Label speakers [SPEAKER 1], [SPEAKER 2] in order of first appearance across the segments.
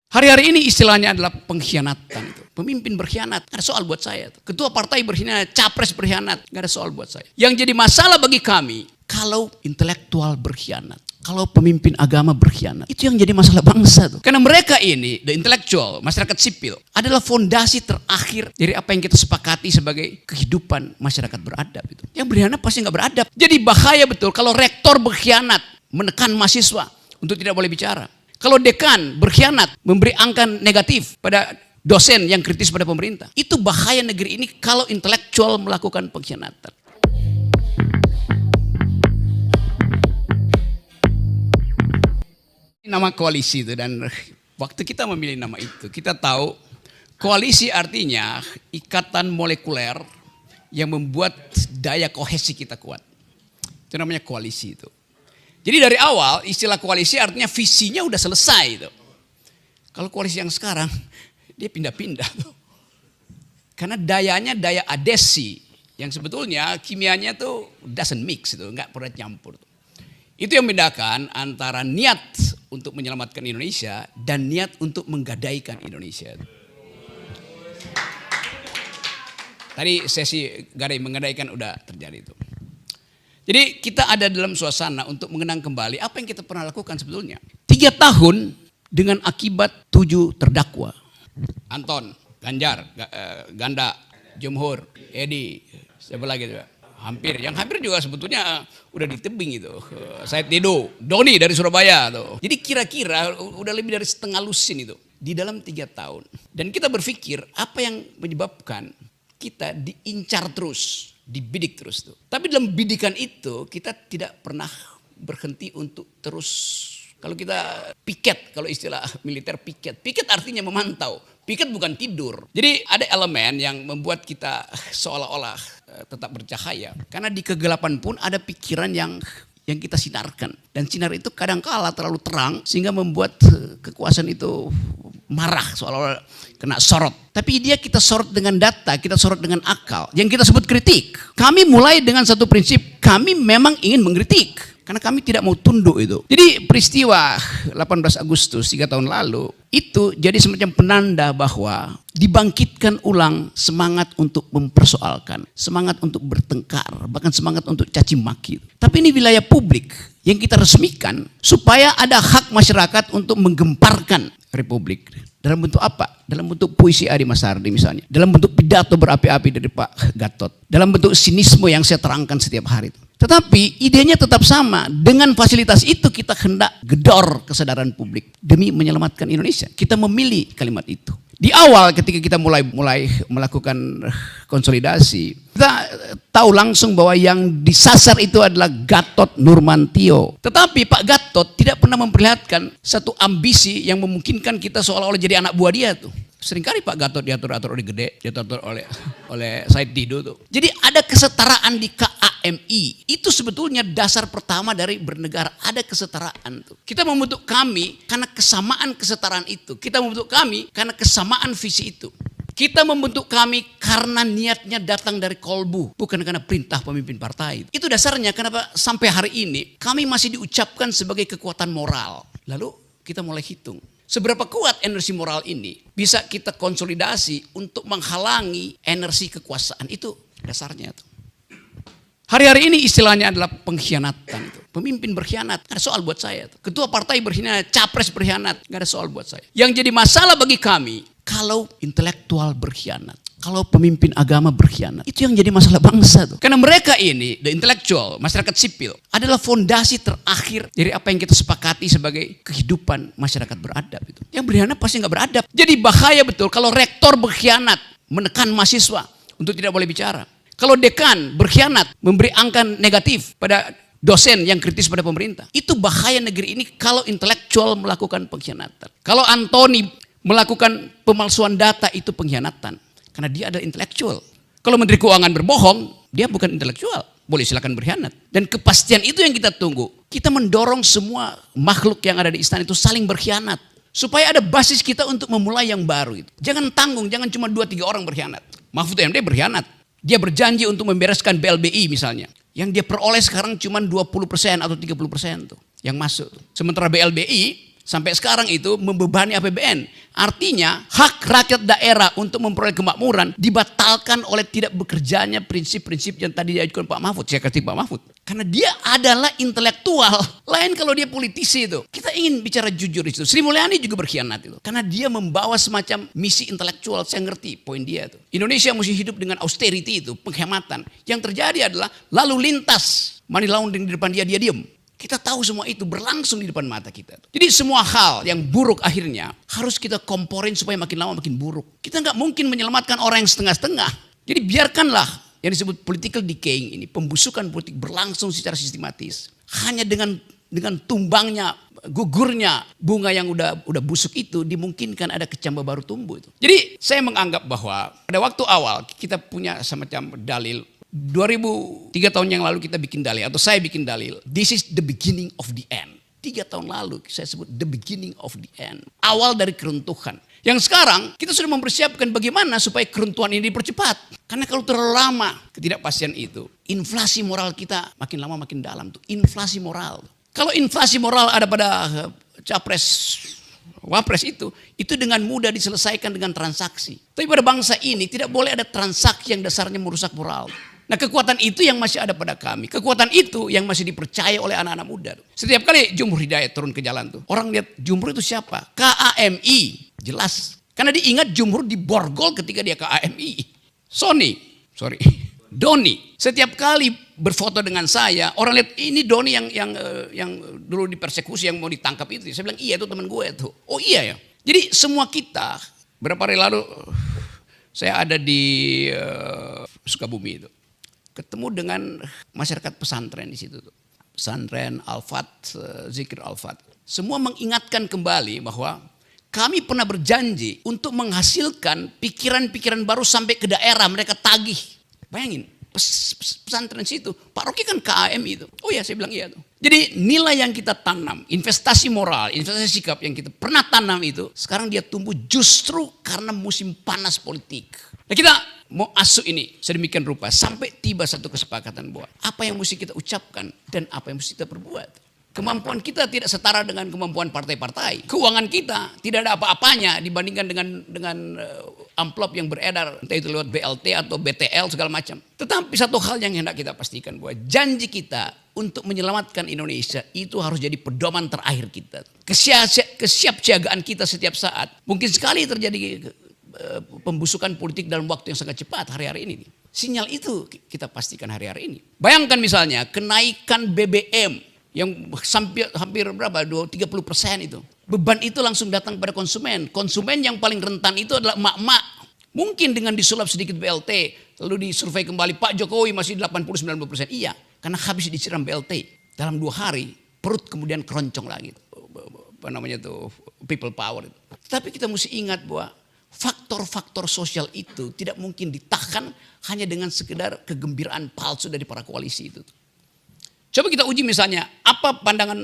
[SPEAKER 1] Hari-hari ini istilahnya adalah pengkhianatan itu. Pemimpin berkhianat, gak ada soal buat saya. Ketua partai berkhianat, capres berkhianat, gak ada soal buat saya. Yang jadi masalah bagi kami, kalau intelektual berkhianat, kalau pemimpin agama berkhianat, itu yang jadi masalah bangsa tuh. Karena mereka ini, the intellectual, masyarakat sipil, adalah fondasi terakhir dari apa yang kita sepakati sebagai kehidupan masyarakat beradab itu. Yang berkhianat pasti gak beradab. Jadi bahaya betul kalau rektor berkhianat, menekan mahasiswa untuk tidak boleh bicara. Kalau dekan berkhianat, memberi angka negatif pada dosen yang kritis pada pemerintah. Itu bahaya negeri ini kalau intelektual melakukan pengkhianatan. Nama koalisi itu, dan waktu kita memilih nama itu, kita tahu koalisi artinya ikatan molekuler yang membuat daya kohesi kita kuat. Itu namanya koalisi itu. Jadi dari awal istilah koalisi artinya visinya udah selesai itu. Kalau koalisi yang sekarang dia pindah-pindah tuh. Karena dayanya daya adesi yang sebetulnya kimianya tuh doesn't mix itu, nggak pernah campur. Itu yang membedakan antara niat untuk menyelamatkan Indonesia dan niat untuk menggadaikan Indonesia. Tadi sesi gadai menggadaikan udah terjadi itu. Jadi kita ada dalam suasana untuk mengenang kembali apa yang kita pernah lakukan sebetulnya. 3 tahun dengan akibat 7 terdakwa. Anton, Ganjar, Ganda, Jumhur, Edi, siapa lagi juga. Yang hampir juga sebetulnya udah di tebing itu. Said Didu, Doni dari Surabaya tuh. Jadi kira-kira udah lebih dari setengah lusin itu di dalam 3 tahun. Dan kita berpikir apa yang menyebabkan kita diincar terus, dibidik terus tuh. Tapi dalam bidikan itu kita tidak pernah berhenti untuk terus. Kalau kita piket, kalau istilah militer piket. Piket artinya memantau. Piket bukan tidur. Jadi ada elemen yang membuat kita seolah-olah tetap bercahaya. Karena di kegelapan pun ada pikiran yang kita sinarkan. Dan sinar itu kadangkala terlalu terang sehingga membuat kekuasaan itu marah seolah-olah kena sorot. Tapi dia kita sorot dengan data, kita sorot dengan akal. Yang kita sebut kritik. Kami mulai dengan satu prinsip, kami memang ingin mengkritik. Karena kami tidak mau tunduk itu. Jadi peristiwa 18 Agustus 3 tahun lalu itu jadi semacam penanda bahwa dibangkitkan ulang semangat untuk mempersoalkan, semangat untuk bertengkar, bahkan semangat untuk caci maki. Tapi ini wilayah publik yang kita resmikan supaya ada hak masyarakat untuk menggemparkan Republik. Dalam bentuk apa? Dalam bentuk puisi Adi Masardi misalnya. Dalam bentuk pidato berapi-api dari Pak Gatot. Dalam bentuk sinisme yang saya terangkan setiap hari. Tetapi idenya tetap sama. Dengan fasilitas itu kita hendak gedor kesadaran publik demi menyelamatkan Indonesia. Kita memilih kalimat itu. Di awal ketika kita mulai melakukan konsolidasi, kita tahu langsung bahwa yang disasar itu adalah Gatot Nurmantio. Tetapi Pak Gatot tidak pernah memperlihatkan satu ambisi yang memungkinkan kita seolah-olah jadi anak buah dia tuh. Seringkali Pak Gatot diatur-atur oleh Gede, diatur oleh Said Didu tuh. Jadi ada kesetaraan di KAMI. Itu sebetulnya dasar pertama dari bernegara. Ada kesetaraan tuh. Kita membentuk kami karena kesamaan kesetaraan itu. Kita membentuk kami karena kesamaan visi itu. Kita membentuk kami karena niatnya datang dari kolbu, bukan karena perintah pemimpin partai. Itu dasarnya kenapa sampai hari ini kami masih diucapkan sebagai kekuatan moral. Lalu kita mulai hitung. Seberapa kuat energi moral ini bisa kita konsolidasi untuk menghalangi energi kekuasaan. Itu dasarnya tuh. Hari-hari ini istilahnya adalah pengkhianatan itu. Pemimpin berkhianat, gak ada soal buat saya tuh. Ketua partai berkhianat, capres berkhianat, gak ada soal buat saya. Yang jadi masalah bagi kami, kalau intelektual berkhianat, kalau pemimpin agama berkhianat, itu yang jadi masalah bangsa tuh. Karena mereka ini, the intellectual, masyarakat sipil, adalah fondasi terakhir dari apa yang kita sepakati sebagai kehidupan masyarakat beradab itu. Yang berkhianat pasti nggak beradab. Jadi bahaya betul kalau rektor berkhianat, menekan mahasiswa untuk tidak boleh bicara. Kalau dekan berkhianat, memberi angka negatif pada dosen yang kritis pada pemerintah. Itu bahaya negeri ini kalau intelektual melakukan pengkhianatan. Kalau Antoni melakukan pemalsuan data itu pengkhianatan. Karena dia adalah intelektual. Kalau Menteri Keuangan berbohong, dia bukan intelektual. Boleh silakan berkhianat. Dan kepastian itu yang kita tunggu. Kita mendorong semua makhluk yang ada di istana itu saling berkhianat. Supaya ada basis kita untuk memulai yang baru. Jangan tanggung, jangan cuma 2-3 orang berkhianat. Mahfud MD berkhianat. Dia berjanji untuk membereskan BLBI misalnya. Yang dia peroleh sekarang cuma 20% atau 30% tuh yang masuk. Sementara BLBI sampai sekarang itu membebani APBN Artinya hak rakyat daerah untuk memperoleh kemakmuran dibatalkan oleh tidak bekerjanya prinsip-prinsip yang tadi diajukan Pak Mahfud. Saya kritik Pak Mahfud. Karena dia adalah intelektual. Lain kalau dia politisi itu. Kita ingin bicara jujur itu. Sri Mulyani juga berkhianat itu. Karena dia membawa semacam misi intelektual. Saya ngerti poin dia itu. Indonesia mesti hidup dengan austerity itu, penghematan. Yang terjadi adalah lalu lintas money laundering di depan dia diem. Kita tahu semua itu berlangsung di depan mata kita. Jadi semua hal yang buruk akhirnya harus kita komporin supaya makin lama makin buruk. Kita nggak mungkin menyelamatkan orang yang setengah-setengah. Jadi biarkanlah yang disebut political decaying ini, pembusukan politik berlangsung secara sistematis. Hanya dengan tumbangnya, gugurnya bunga yang udah busuk itu dimungkinkan ada kecambah baru tumbuh itu. Jadi saya menganggap bahwa pada waktu awal kita punya semacam dalil. 3 tahun yang lalu kita bikin dalil, atau saya bikin dalil, this is the beginning of the end. 3 tahun lalu saya sebut the beginning of the end. Awal dari keruntuhan. Yang sekarang kita sudah mempersiapkan bagaimana supaya keruntuhan ini dipercepat. Karena kalau terlalu lama ketidakpastian itu, inflasi moral kita makin lama makin dalam tuh. Inflasi moral. Kalau inflasi moral ada pada capres, wapres itu dengan mudah diselesaikan dengan transaksi. Tapi pada bangsa ini tidak boleh ada transaksi yang dasarnya merusak moral. Nah, kekuatan itu yang masih ada pada kami. Kekuatan itu yang masih dipercaya oleh anak-anak muda. Setiap kali Jumhur Hidayat turun ke jalan tuh, orang lihat Jumhur itu siapa? KAMI. Jelas. Karena diingat Jumhur diborgol ketika dia KAMI. Doni. Setiap kali berfoto dengan saya, orang lihat ini Doni yang dulu dipersekusi, yang mau ditangkap itu. Saya bilang, iya itu teman gue itu. Oh iya ya. Jadi semua kita, berapa hari lalu saya ada di Sukabumi itu. Ketemu dengan masyarakat pesantren di situ tuh. Pesantren Al-Fat, Zikir Al-Fat. Semua mengingatkan kembali bahwa kami pernah berjanji untuk menghasilkan pikiran-pikiran baru sampai ke daerah, mereka tagih. Bayangin, pesantren situ, Pak Rocky kan KAMI itu. Oh ya, saya bilang iya tuh. Jadi nilai yang kita tanam, investasi moral, investasi sikap yang kita pernah tanam itu, sekarang dia tumbuh justru karena musim panas politik. Nah, kita mau asuh ini sedemikian rupa sampai tiba satu kesepakatan bahwa apa yang mesti kita ucapkan dan apa yang mesti kita perbuat. Kemampuan kita tidak setara dengan kemampuan partai-partai. Keuangan kita tidak ada apa-apanya dibandingkan dengan amplop yang beredar, entah itu lewat BLT atau BTL segala macam. Tetapi satu hal yang hendak kita pastikan bahwa janji kita untuk menyelamatkan Indonesia itu harus jadi pedoman terakhir kita. Kesiapsiagaan kita setiap saat. Mungkin sekali terjadi pembusukan politik dalam waktu yang sangat cepat hari-hari ini. Sinyal itu kita pastikan hari-hari ini. Bayangkan misalnya kenaikan BBM yang hampir berapa? 30% itu. Beban itu langsung datang pada konsumen. Konsumen yang paling rentan itu adalah emak-emak. Mungkin dengan disulap sedikit BLT, lalu disurvei kembali Pak Jokowi masih 80-90%. Iya, karena habis disiram BLT. Dalam 2 hari perut kemudian keroncong lagi. Apa namanya tuh, people power itu. Tapi kita mesti ingat bahwa faktor-faktor sosial itu tidak mungkin ditahan hanya dengan sekedar kegembiraan palsu dari para koalisi itu. Coba kita uji misalnya, apa pandangan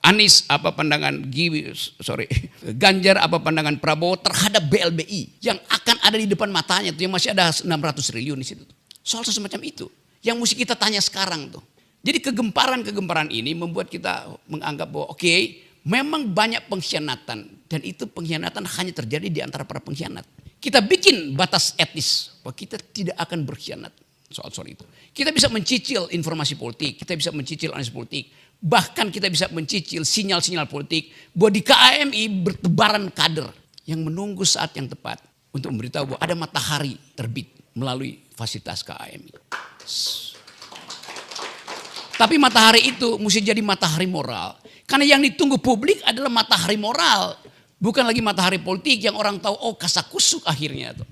[SPEAKER 1] Anies, apa pandangan Ganjar, apa pandangan Prabowo terhadap BLBI yang akan ada di depan matanya tuh, yang masih ada 600 triliun di situ. Soal semacam itu yang mesti kita tanya sekarang tuh. Jadi kegemparan ini membuat kita menganggap bahwa oke, memang banyak pengkhianatan dan itu pengkhianatan hanya terjadi di antara para pengkhianat. Kita bikin batas etis bahwa kita tidak akan berkhianat. Soal itu. Kita bisa mencicil informasi politik, kita bisa mencicil analisis politik, bahkan kita bisa mencicil sinyal-sinyal politik bahwa di KAMI bertebaran kader yang menunggu saat yang tepat untuk memberitahu bahwa ada matahari terbit melalui fasilitas KAMI. Tapi matahari itu mesti jadi matahari moral. Karena yang ditunggu publik adalah matahari moral, bukan lagi matahari politik yang orang tahu oh kasakusuk akhirnya tuh.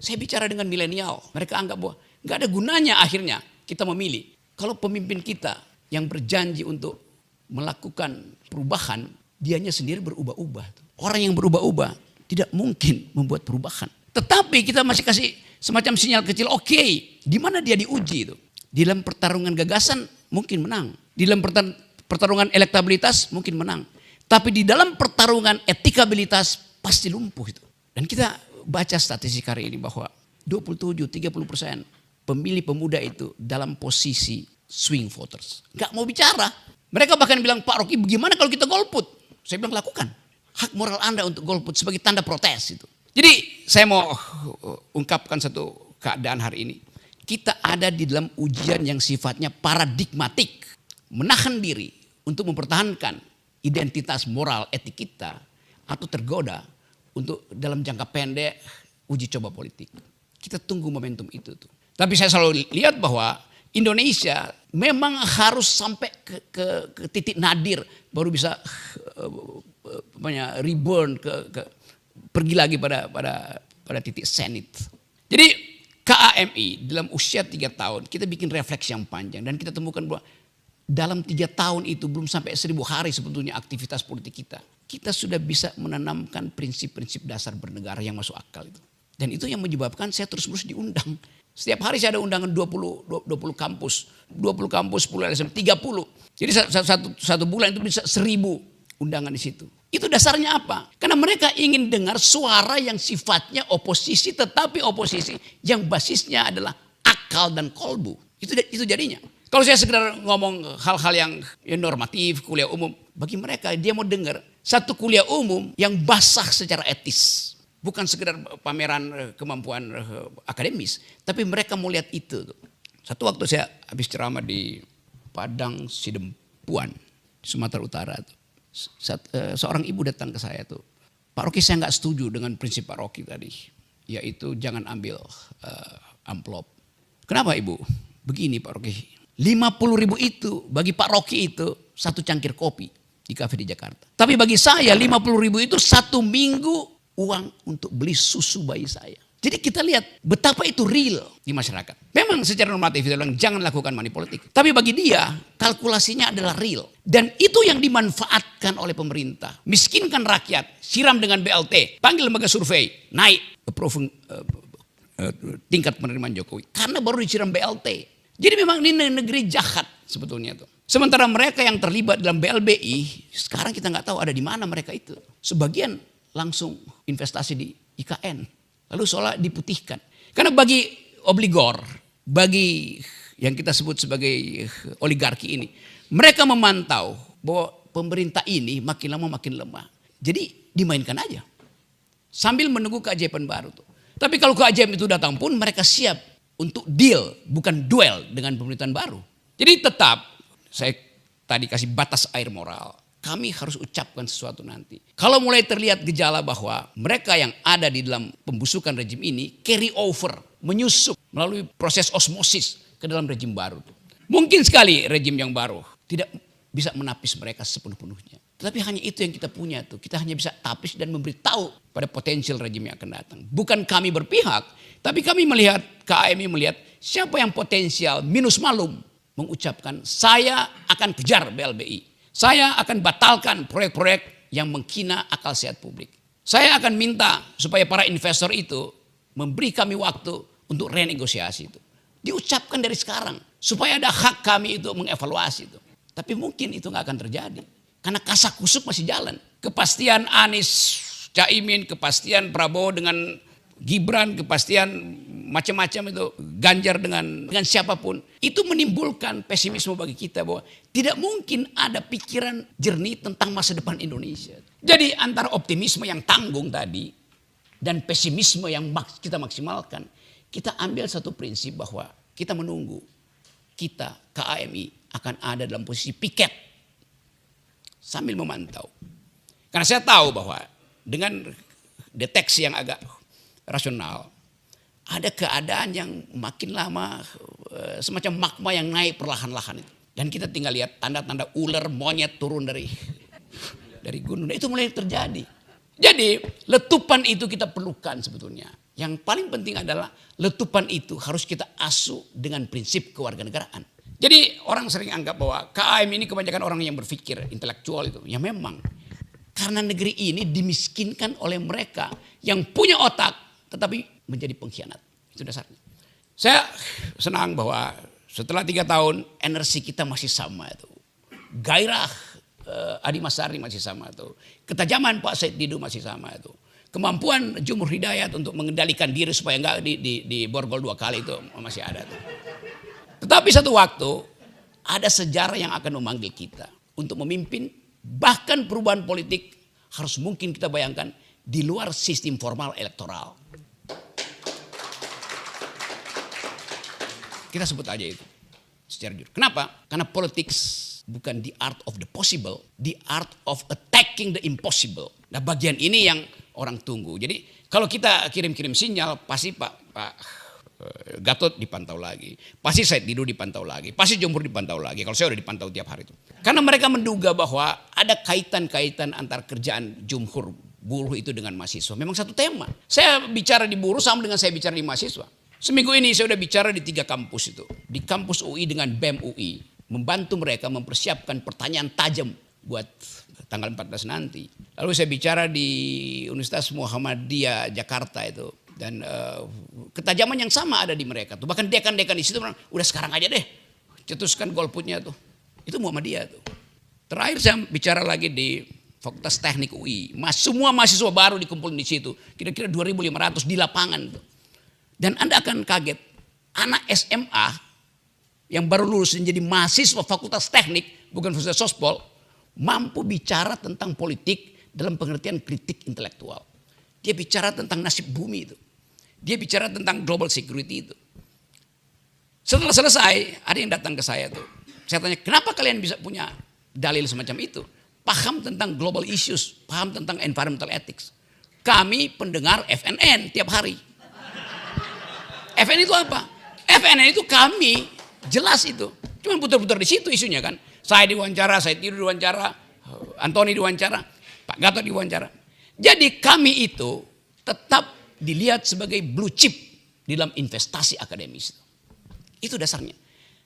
[SPEAKER 1] Saya bicara dengan milenial, mereka anggap bahwa nggak ada gunanya akhirnya kita memilih. Kalau pemimpin kita yang berjanji untuk melakukan perubahan, dianya sendiri berubah-ubah. Orang yang berubah-ubah tidak mungkin membuat perubahan. Tetapi kita masih kasih semacam sinyal kecil, oke, di mana dia diuji itu. Di dalam pertarungan gagasan mungkin menang. Di dalam pertarungan elektabilitas mungkin menang. Tapi di dalam pertarungan etikabilitas pasti lumpuh itu. Dan kita baca statistik hari ini bahwa 27-30% pemilih pemuda itu dalam posisi swing voters. Gak mau bicara. Mereka bahkan bilang, Pak Rocky bagaimana kalau kita golput? Saya bilang lakukan. hak moral Anda untuk golput sebagai tanda protes itu. Jadi saya mau ungkapkan satu keadaan hari ini. Kita ada di dalam ujian yang sifatnya paradigmatik. Menahan diri untuk mempertahankan identitas moral etik kita atau tergoda untuk dalam jangka pendek uji coba politik. Kita tunggu momentum itu tuh. Tapi saya selalu lihat bahwa Indonesia memang harus sampai ke titik nadir baru bisa reborn pergi lagi pada titik zenith. Jadi KAMI dalam usia 3 tahun kita bikin refleksi yang panjang dan kita temukan bahwa dalam 3 tahun itu belum sampai 1000 hari sebetulnya aktivitas politik kita. Kita sudah bisa menanamkan prinsip-prinsip dasar bernegara yang masuk akal itu. Dan itu yang menyebabkan saya terus-menerus diundang. Setiap hari saya ada undangan 20 kampus. 20 kampus, 10 LSM, 30. Jadi satu bulan itu bisa 1000 undangan di situ. Itu dasarnya apa? Karena mereka ingin dengar suara yang sifatnya oposisi, tetapi oposisi yang basisnya adalah akal dan kolbu. Itu jadinya. Kalau saya sekedar ngomong hal-hal yang normatif, kuliah umum, bagi mereka dia mau dengar satu kuliah umum yang basah secara etis. Bukan sekedar pameran kemampuan akademis, tapi mereka mau lihat itu. Satu waktu saya habis ceramah di Padang Sidempuan, Sumatera Utara. Seorang ibu datang ke saya tuh, Pak Rocky saya nggak setuju dengan prinsip Pak Rocky tadi, yaitu jangan ambil amplop. Kenapa ibu? Begini Pak Rocky, 50.000 itu bagi Pak Rocky itu satu cangkir kopi di kafe di Jakarta. Tapi bagi saya 50.000 itu 1 minggu uang untuk beli susu bayi saya. Jadi kita lihat betapa itu real di masyarakat. Memang secara normatif dia bilang jangan lakukan money politik. Tapi bagi dia kalkulasinya adalah real. Dan itu yang dimanfaatkan oleh pemerintah. Miskinkan rakyat, siram dengan BLT, panggil lembaga survei, naik tingkat penerimaan Jokowi. Karena baru disiram BLT. Jadi memang ini negeri jahat sebetulnya tuh. Sementara mereka yang terlibat dalam BLBI, sekarang kita nggak tahu ada di mana mereka itu. Sebagian langsung investasi di IKN. Lalu seolah diputihkan. Karena bagi obligor, bagi yang kita sebut sebagai oligarki ini, mereka memantau bahwa pemerintah ini makin lama makin lemah. Jadi dimainkan aja. Sambil menunggu keajaiban baru tuh. Tapi kalau keajaiban itu datang pun mereka siap untuk deal, bukan duel dengan pemerintahan baru. Jadi tetap, saya tadi kasih batas air moral. Kami harus ucapkan sesuatu nanti. Kalau mulai terlihat gejala bahwa mereka yang ada di dalam pembusukan rejim ini carry over, menyusup melalui proses osmosis ke dalam rejim baru. Mungkin sekali rejim yang baru tidak bisa menapis mereka sepenuh-penuhnya. Tetapi hanya itu yang kita punya tuh. Kita hanya bisa tapis dan memberitahu pada potensial rejim yang akan datang. Bukan kami berpihak, tapi kami melihat, KAMI melihat siapa yang potensial minus malum mengucapkan saya akan kejar BLBI. Saya akan batalkan proyek-proyek yang menghina akal sehat publik. Saya akan minta supaya para investor itu memberi kami waktu untuk renegosiasi itu. Diucapkan dari sekarang supaya ada hak kami itu mengevaluasi itu. Tapi mungkin itu nggak akan terjadi. Karena kasak kusuk masih jalan. Kepastian Anies, Caimin, kepastian Prabowo dengan Gibran, kepastian macam-macam itu, Ganjar dengan siapapun. Itu menimbulkan pesimisme bagi kita bahwa tidak mungkin ada pikiran jernih tentang masa depan Indonesia. Jadi antara optimisme yang tanggung tadi dan pesimisme yang kita maksimalkan, kita ambil satu prinsip bahwa kita menunggu. Kita, KAMI, akan ada dalam posisi piket sambil memantau. Karena saya tahu bahwa dengan deteksi yang agak rasional, ada keadaan yang makin lama semacam magma yang naik perlahan-lahan itu. Dan kita tinggal lihat tanda-tanda ular monyet turun dari gunung. Itu mulai terjadi. Jadi letupan itu kita perlukan sebetulnya. Yang paling penting adalah letupan itu harus kita asuh dengan prinsip kewarganegaraan. Jadi orang sering anggap bahwa KAM ini kebanyakan orang yang berpikir intelektual itu. Ya memang. Karena negeri ini dimiskinkan oleh mereka yang punya otak tetapi menjadi pengkhianat. Itu dasarnya. Saya senang bahwa setelah 3 tahun energi kita masih sama itu. Gairah Adi Masari masih sama itu. Ketajaman Pak Said Didu masih sama itu. Kemampuan Jumhur Hidayat untuk mengendalikan diri supaya enggak di borgol 2 kali itu masih ada tuh. Tetapi satu waktu ada sejarah yang akan memanggil kita untuk memimpin bahkan perubahan politik harus mungkin kita bayangkan di luar sistem formal elektoral. Kita sebut aja itu secara jujur. Kenapa? Karena politics bukan the art of the possible, the art of attacking the impossible. Nah, bagian ini yang orang tunggu. Jadi kalau kita kirim-kirim sinyal, pasti Pak Gatot dipantau lagi, pasti Said Didu dipantau lagi, pasti Jumhur dipantau lagi. Kalau saya udah dipantau tiap hari itu. Karena mereka menduga bahwa ada kaitan-kaitan antar kerjaan Jumhur buruh itu dengan mahasiswa. Memang satu tema. Saya bicara di buruh sama dengan saya bicara di mahasiswa. Seminggu ini saya udah bicara di 3 kampus itu. Di kampus UI dengan BEM UI. Membantu mereka mempersiapkan pertanyaan tajam buat tanggal 14 nanti. Lalu saya bicara di Universitas Muhammadiyah Jakarta itu. Dan ketajaman yang sama ada di mereka tuh. Bahkan dekan-dekan di situ bilang, udah sekarang aja deh. Cetuskan golputnya tuh. Itu Muhammadiyah tuh. Terakhir saya bicara lagi di Fakultas Teknik UI. Semua mahasiswa baru dikumpulin di situ. Kira-kira 2.500 di lapangan tuh. Dan Anda akan kaget, anak SMA yang baru lulus menjadi mahasiswa Fakultas Teknik, bukan Fakultas Sospol, mampu bicara tentang politik dalam pengertian kritik intelektual. Dia bicara tentang nasib bumi itu. Dia bicara tentang global security itu. Setelah selesai, ada yang datang ke saya tuh. Saya tanya, kenapa kalian bisa punya dalil semacam itu? Paham tentang global issues, paham tentang environmental ethics. Kami pendengar FNN tiap hari. FNN itu apa? FNN itu kami, jelas itu. Cuma putar-putar di situ isunya kan. Saya diwawancara, saya tidur diwawancara, Antoni diwawancara, Pak Gatot diwawancara. Jadi kami itu tetap dilihat sebagai blue chip di dalam investasi akademis. Itu dasarnya.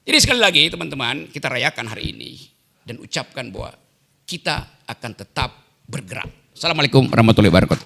[SPEAKER 1] Jadi sekali lagi teman-teman, kita rayakan hari ini dan ucapkan bahwa kita akan tetap bergerak. Assalamualaikum warahmatullahi wabarakatuh.